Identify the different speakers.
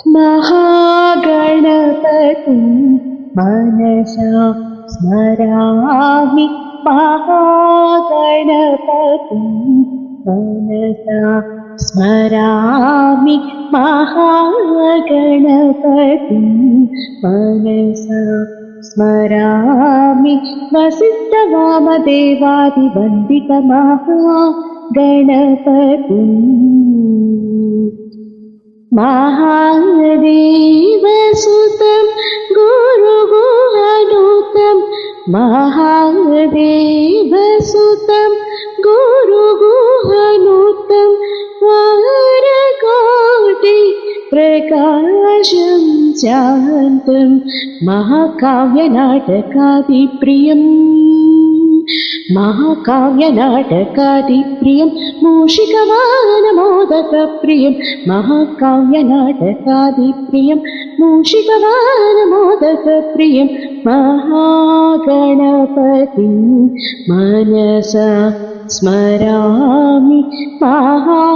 Speaker 1: महागणपतिं मनसा स्मरामि महागणपतिं मनसा स्मरामि महागणपतिं मनसा स्मरामि वसिष्ठवामदेवादिवन्दितमहागणपतिम् महादेवसुतं गुरुगुहनुतं महादेवसुतं गुरुगुहनुतं वारकोटि प्रकाशं शान्तं महाकाव्यनाटकादिप्रियम् महाकाव्यनाटकादिप्रियं मूषिकवाहनमोदकप्रियं महाकाव्यनाटकादिप्रियं मूषिकवाहनमोदकप्रियं महागणपतिं मनसा स्मरामि महागणपतिम्